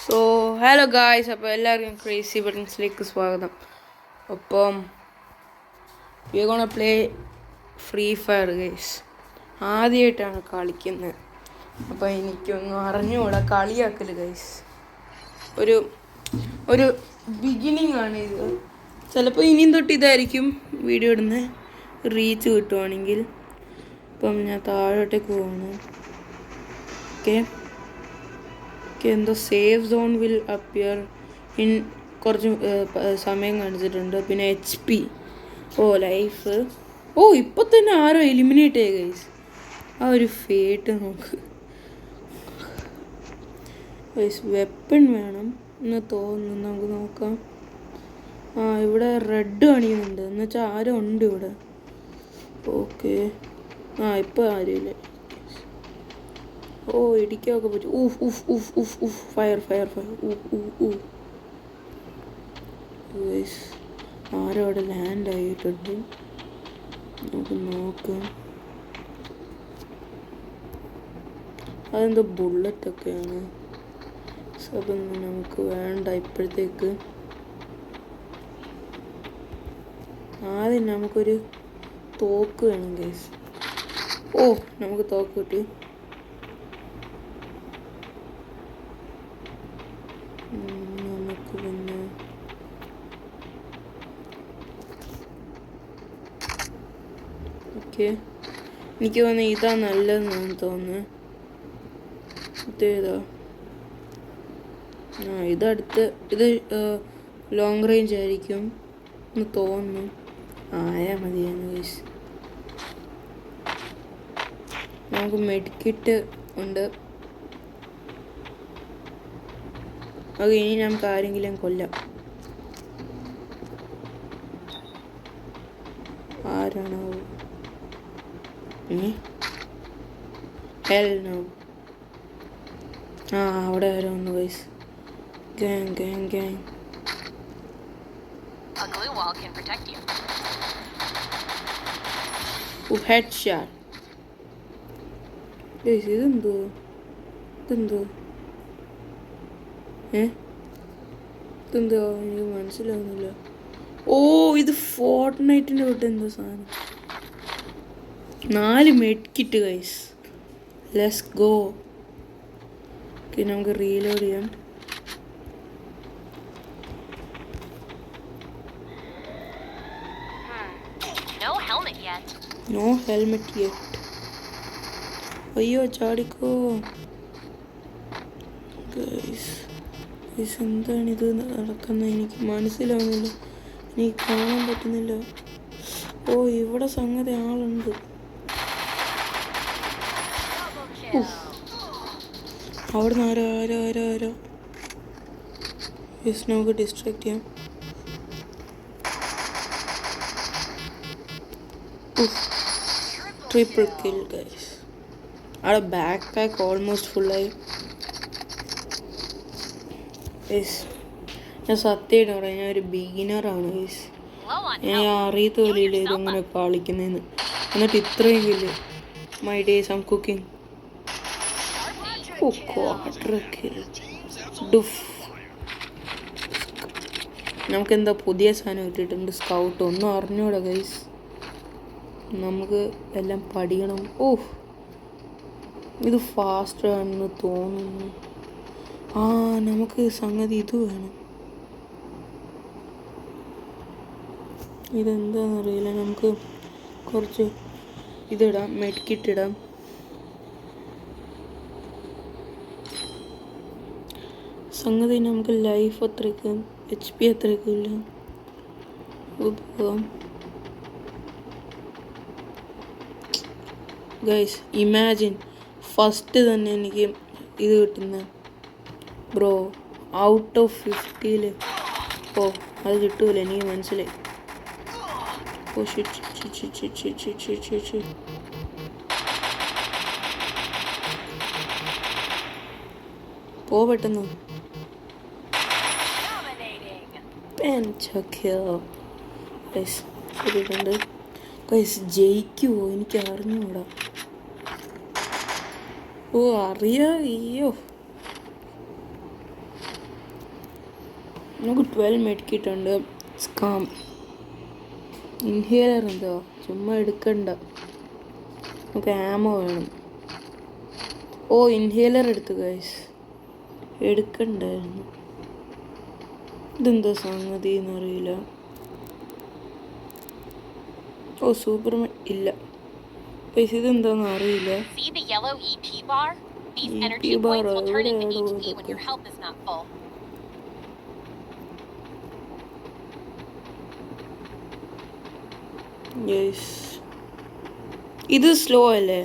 So hello guys, അപ്പോൾ എല്ലാവർക്കും crazy ബട്ടൺസിലേക്ക് സ്വാഗതം. അപ്പം V gonna play free fire guys. ആദ്യമായിട്ടാണ് കളിക്കുന്നത്, അപ്പോൾ എനിക്കൊന്നും അറിഞ്ഞുകൂടാ. കളിയാക്കല് ഗൈസ്, ഒരു ഒരു ബിഗിനിങ് ആണ് ഇത്. ചിലപ്പോൾ ഇനിയും തൊട്ട് ഇതായിരിക്കും വീഡിയോ ഇടുന്നത്, റീച്ച് കിട്ടുവാണെങ്കിൽ. അപ്പം ഞാൻ താഴോട്ടേക്ക് പോകണം. ഓക്കെ, എന്തോ safe zone will appear in കുറച്ച് സമയം കാണിച്ചിട്ടുണ്ട്. പിന്നെ HP, ലൈഫ്. ഇപ്പം തന്നെ ആരോ എലിമിനേറ്റ് ആയി ഗൈസ്. ആ ഒരു ഫേറ്റ് നോക്ക് ഗൈസ്. വെപ്പൺ വേണം എന്ന് തോന്നുന്നു, നമുക്ക് നോക്കാം. ഇവിടെ റെഡ് കാണിക്കുന്നുണ്ട്, എന്ന് വെച്ചാൽ ആരോ ഉണ്ട് ഇവിടെ. ഓക്കെ, ഇപ്പം ആരുമില്ല. ഇടിക്കൊക്കെ പറ്റും. ഫയർ. ആരോ അവിടെ ലാൻഡ് ആയിട്ടുണ്ട്, നമുക്ക് നോക്കാം. അതെന്തോ ബുള്ളറ്റൊക്കെയാണ്. അതൊന്നും നമുക്ക് വേണ്ട ഇപ്പോഴത്തേക്ക്. ആദ്യം നമുക്കൊരു തോക്ക് വേണം ഗൈസ്. നമുക്ക് തോക്ക് കിട്ടി. നമുക്ക് പിന്നെ എനിക്ക് തോന്നുന്നു ഇതാ നല്ലതെന്നാണ് തോന്നുന്നത്. ഇതേതാ? ഇതടുത്ത് ഇത് ലോങ് റേഞ്ച് ആയിരിക്കും എന്ന് തോന്നുന്നു. ആയാൽ മതിയാണ് ഗൈസ്. നമുക്ക് മെഡിക്കിറ്റ് ഉണ്ട്. അത് ഇനി നമുക്ക് ആരെങ്കിലും കൊല്ലാം. ആരാണോ? അവിടെ ആരോ ഒന്ന് guys. Gang. Head shot guys. ഇതെന്തോ ഇതെന്തോ എനിക്ക് മനസ്സിലാവുന്നില്ല. ഇത് ഫോർട്ട്നൈറ്റിൻ്റെ തൊട്ട് എന്തോ സാധനം. 4 മെഡ്കിറ്റ് ഗൈസ്. Let's go. നമുക്ക് റീലോഡ് ചെയ്യാം. No helmet yet. അയ്യോ, ചാടിക്കോ ഗൈസ്. എന്താണിത് നടക്കുന്നത്? എനിക്ക് മനസ്സിലാവുന്നില്ല, എനിക്ക് കാണാൻ പറ്റുന്നില്ല. ഇവിടെ സംഗതി ആളുണ്ട്. അവിടെ നിന്ന് ആരോ നമുക്ക് ഡിസ്ട്രാക്ട് ചെയ്യാം. Triple kill guys. അവിടെ ബാക്ക് പാക്ക് ഓൾമോസ്റ്റ് ഫുള്ളായി. ഞാൻ സത്യമായിട്ട് പറയാം, ഞാൻ ഒരു ബിഗിനറാണ് ഗൈസ്. ഞാൻ അറിയത്ത പോലെയില്ല ഇതെങ്ങനെ കളിക്കുന്നതെന്ന്. എന്നിട്ട് ഇത്രയും kill. My days I'm cooking. നമുക്കെന്താ പുതിയ സാധനം ഇട്ടിട്ടുണ്ട്, സ്കൗട്ട്. ഒന്നും അറിഞ്ഞൂടാ ഗൈസ്, നമുക്ക് എല്ലാം പഠിക്കണം. ഇത് ഫാസ്റ്റ് ആണെന്ന് തോന്നുന്നു. നമുക്ക് സംഗതി ഇത് വേണം. ഇതെന്താണെന്നറിയില്ല. നമുക്ക് കുറച്ച് ഇതിടാം, മെഡ്കിറ്റ് ഇടാം. സംഗതി നമുക്ക് ലൈഫ് അത്രയ്ക്ക് HP അത്രയ്ക്ക് ഇല്ല. പോകാം ഗൈസ്. ഇമാജിൻ ഫസ്റ്റ് തന്നെ എനിക്ക് ഇത് കിട്ടുന്ന ബ്രോ. ഔട്ട് ഓഫ് 50 അത് കിട്ടൂല, എനിക്ക് മനസ്സിലായി. പെട്ടെന്ന് ജയിക്കുമോ എനിക്ക് അറിഞ്ഞൂടാ. അറിയാ. അയ്യോ, നമുക്ക് 12 മെഡിക്കിറ്റ് ഉണ്ട്. സ്കാം ഇൻഹേലർ എന്തോ ചുമ്മാ എടുക്കണ്ട. നമുക്ക് ആമോ വേണം. ഓ ഇൻഹേലർ എടുത്തു ഗൈസ്. എടുക്കണ്ടായിരുന്നു. ഇതെന്തോ സംഗതി എന്നറിയില്ല. ഓ സൂപ്പർമാൻ ഇല്ല ഗൈസ്. ഇതെന്താന്ന് അറിയില്ല. EP ബാർ എവിടെയാണോ ഇതൊക്കെ? ഇത് സ്ലോ അല്ലേ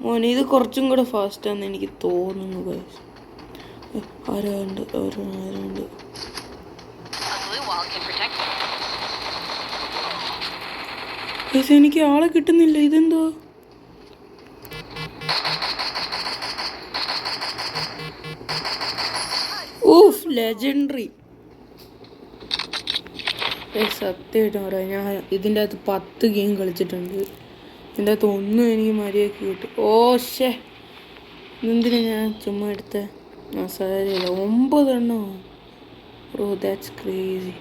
മോനെ? ഇത് കുറച്ചും കൂടെ ഫാസ്റ്റാന്ന് എനിക്ക് തോന്നുന്നു ഗൈസ്. ആരാണ്ട് ഗൈസ് എനിക്ക് ആളെ കിട്ടുന്നില്ല. ഇതെന്തോ? Of legendary. സത്യമായിട്ടും പറയാം, ഞാൻ ഇതിൻ്റെ അകത്ത് 10 ഗെയിം കളിച്ചിട്ടുണ്ട്. ഇതിൻ്റെ അകത്ത് ഒന്നും എനിക്ക് മര്യാദയ്ക്ക് കിട്ടും. ഓ ഷേ, എന്തിനാ ഞാൻ ചുമ്മാ എടുത്ത? സാരമില്ല. 9 എണ്ണോ? Bro that's crazy.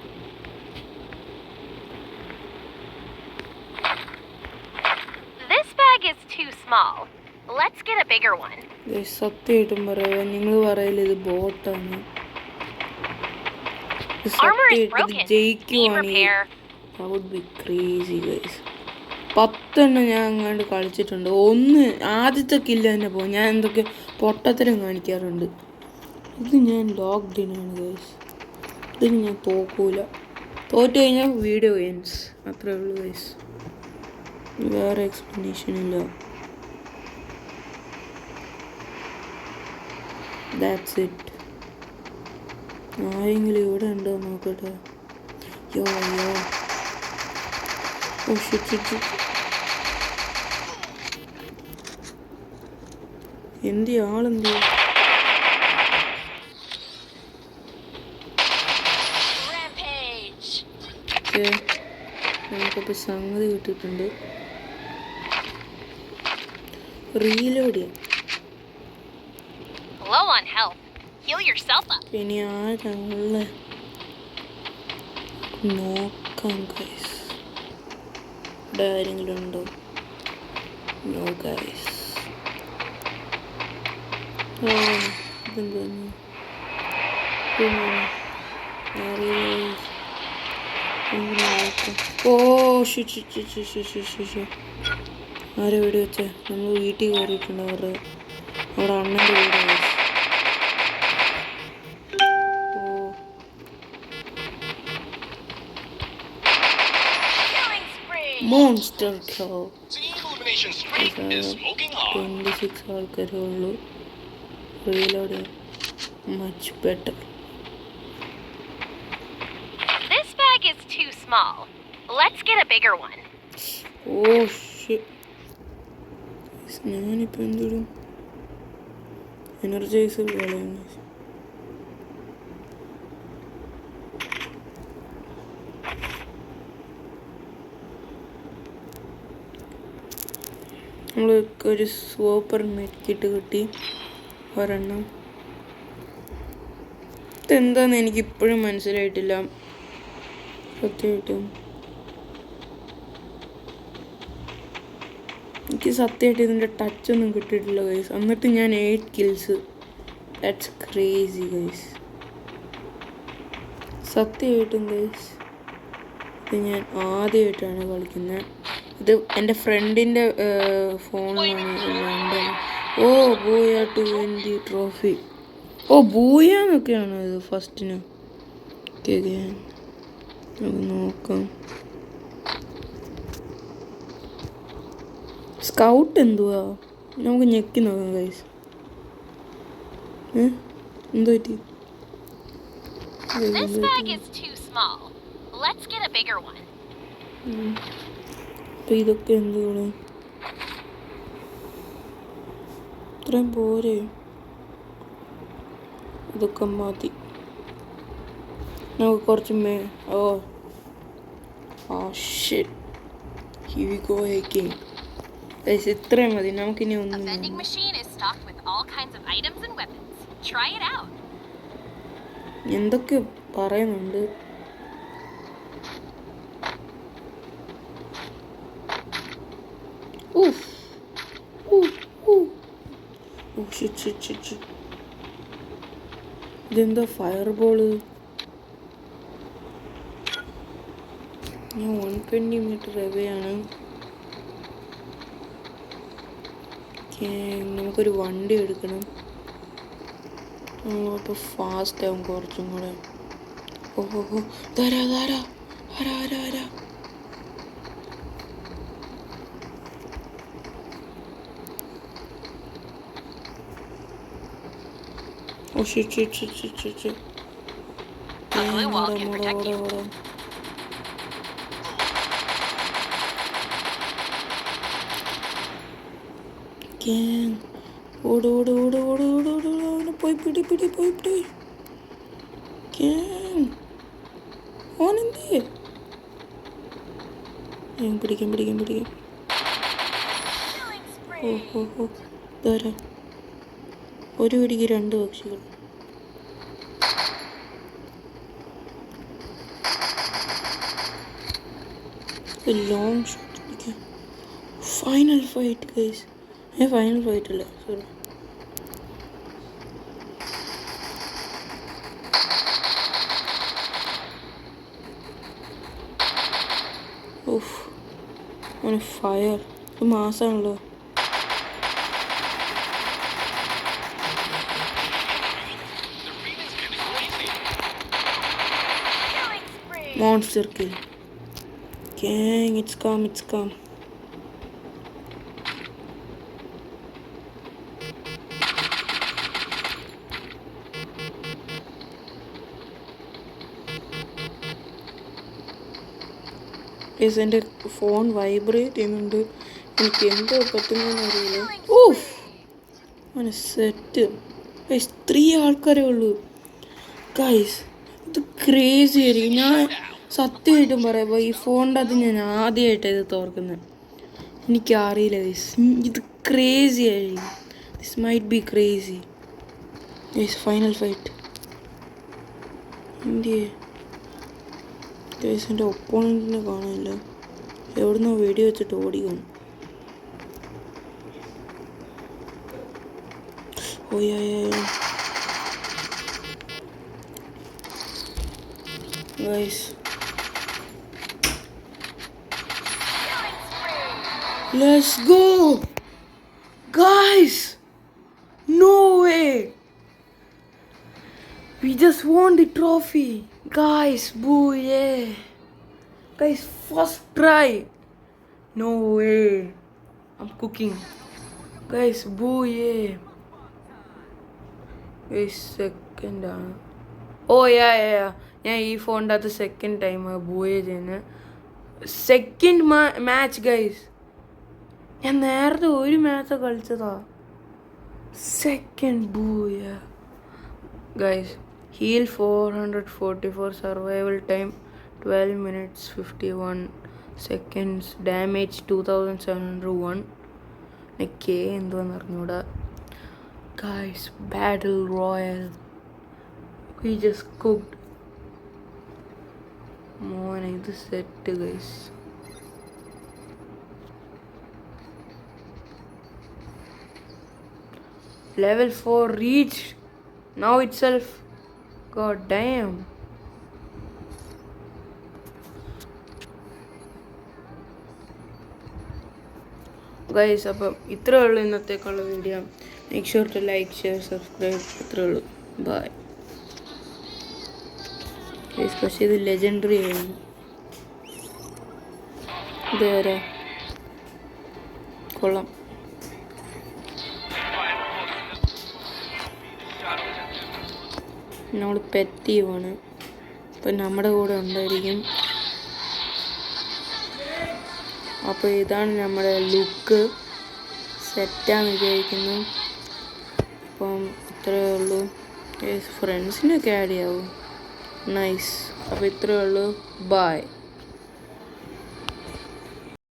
സത്യമായിട്ടും പറയാം, നിങ്ങൾ പറയല് ഇത് ബോട്ടാണ്. ജയിക്കുവാണെങ്കിൽ 10 എണ്ണം ഞാൻ അങ്ങാണ്ട് കളിച്ചിട്ടുണ്ട്. ആദ്യത്തെ കില്ല് തന്നെ പോകും. ഞാൻ എന്തൊക്കെ പൊട്ടത്തരം കാണിക്കാറുണ്ട്. ഇത് ഞാൻ ലോക്ക്ഡൗണാണ് ഗൈസ്. ഇതിന് ഞാൻ തോക്കൂല. തോറ്റു കഴിഞ്ഞാൽ വീഡിയോ എൻഡ്സ്. അത്രേ ഉള്ളൂ ഗൈസ്. വേറെ എക്സ്പ്ലനേഷൻ ഇല്ല. That's it. ആരെങ്കിലും ഇവിടെ ഉണ്ടോ നോക്കട്ടെ. യോ ഓ ഷിറ്റ്. ആളെന്ത്? നമുക്കപ്പോൾ സംഗതി കിട്ടിയിട്ടുണ്ട്. റീലോഡ് ചെയ്യാം. ഇനി ആരാളെ നോക്കാം ഗൈസ്. ഇവിടെ ആരെങ്കിലും ഉണ്ടോ? No guys. ഇതെന്തോന്നു? ഓ ആരെ വീട് വെച്ചേ? നമ്മൾ വീട്ടിൽ കയറിയിട്ടുണ്ട്. അവിടെ അണ്ണൻ്റെ വീട്. Monster kill. 26 ആൾക്കാരേ ഉള്ളൂ. Reload much better. This bag is too small. Let's get a bigger one. Oh shit. ഞാനിപ്പോൾ എന്തൊരു എനർജൈസർ കളയുന്നു. നമ്മൾക്ക് ഒരു സൂപ്പർ മെഡിക്കിറ്റ് കിട്ടി ഒരെണ്ണം. ഇതെന്താന്ന് എനിക്കിപ്പോഴും മനസ്സിലായിട്ടില്ല സത്യമായിട്ടും. എനിക്ക് സത്യമായിട്ട് ഇതിൻ്റെ ടച്ചൊന്നും കിട്ടിയിട്ടില്ല ഗൈസ്. എന്നിട്ട് ഞാൻ 8 kills. That's crazy guys. സത്യമായിട്ടും ഗൈസ് ഇത് ഞാൻ ആദ്യമായിട്ടാണ് കളിക്കുന്നത്. ഇത് എൻ്റെ ഫ്രണ്ടിൻ്റെ ഫോണിലാണ്. ഓ ബൂയ 20 ട്രോഫി. ഓ ബൂയാന്നൊക്കെയാണോ ഇത് ഫസ്റ്റിന്? നോക്കാം. സ്കൗട്ട് എന്തുവാ? നമുക്ക് ഞെക്കി നോക്കാം ഗൈസ്. എന്തോ പറ്റി? അപ്പം ഇതൊക്കെ എന്തുവാണ്? ഇത്രയും പോരെ? ഇതൊക്കെ മതി. നമുക്ക് കുറച്ച് shit. Here we go again. ഇത്രയും മതി. നമുക്കിനി ഒന്നും എന്തൊക്കെ പറയുന്നുണ്ട്. ഇതെന്താ ഫയർ ബോള്? ഞാൻ 120 മീറ്റർ എവേയാണ്. നമുക്കൊരു വണ്ടി എടുക്കണം. അപ്പോൾ ഫാസ്റ്റ് ആവും കുറച്ചും കൂടെ. ഓഹോ ധാരാ ധാരാ ആരാ ആരാ ആരാ oh shit. A blue wall can protect you. ഓട് അവനെ പോയി പിടി. ഓനെന്തേ? പിടിക്കാം. ഓഹോ ധാരാ. ഒരു പിടിക്ക് 2 പക്ഷികൾ. Long shot. Final fight guys. Final fight അല്ല, സോറി. Of fire. ഇത് മാസാണല്ലോ. Monster kill. Gang, it's come. Guys, എൻ്റെ ഫോൺ വൈബ്രേറ്റ് ചെയ്യുന്നുണ്ട്. എനിക്ക് എന്തോ പറ്റുന്നതെന്ന് അറിയില്ല. ഓഫ് അങ്ങനെ സെറ്റ്. ഗൈസ് 3 ആൾക്കാരേ ഉള്ളൂ. ഗൈസ് ഇത് ക്രേസി ആയിരിക്കും. ഞാൻ സത്യമായിട്ടും പറയുമ്പോൾ ഈ ഫോണിൻ്റെ അത് ഞാൻ ആദ്യമായിട്ടാണ് ഇത് തോർക്കുന്നത്. എനിക്കറിയില്ല ഗൈസ്, ഇത് ക്രേസി ആയിരിക്കും. This might be crazy. Guys final fight. India guys, എൻ്റെ ഒപ്പോണൻറ്റിനെ കാണില്ല. എവിടുന്നോ വെടി വെച്ചിട്ട് ഓടിക്കണം. Guys, let's go, guys. No way, we just won the trophy, guys. Boo, yeah, guys, first try. No way, I'm cooking, guys. Boo, yeah. Guys, second ആണ്. ഞാൻ ഈ ഫോണിൻ്റെ അകത്ത് സെക്കൻഡ് ടൈം ബൂയെ ചെയ്യുന്നത്. Second match guys. ഞാൻ നേരത്തെ ഒരു match കളിച്ചതാ. Second booyah guys. Heal 444, survival time 12 minutes 51 seconds, damage 2701. എനിക്ക് എന്തുവാന്ന് അറിഞ്ഞൂടാ. Guys, battle royale. We just cooked. മോനെ ഇത് set guys. Level 4 reached now itself. God damn. Guys, അപ്പം ഇത്രേ ഉള്ളൂ ഇന്നത്തേക്കുള്ള video. Make sure to like, share, subscribe. ഇത്രേ ഉള്ളൂ. ബൈ. പക്ഷേ ഇത് ലെജൻഡറി ആയിരുന്നു. ഇതേവരെ കൊള്ളാം. നമ്മൾ പെറ്റീവാണ്. അപ്പം നമ്മുടെ കൂടെ ഉണ്ടായിരിക്കും. അപ്പോൾ ഇതാണ് നമ്മുടെ ലുക്ക്. സെറ്റാന്ന് വിചാരിക്കുന്നു. അപ്പം ഇത്രയേ ഉള്ളൂ. ഫ്രണ്ട്സിനൊക്കെ ആഡ് ചെയ്യാവും. നൈസ്. അപ്പോൾ ഇത്രയേ ഉള്ളൂ. ബൈ.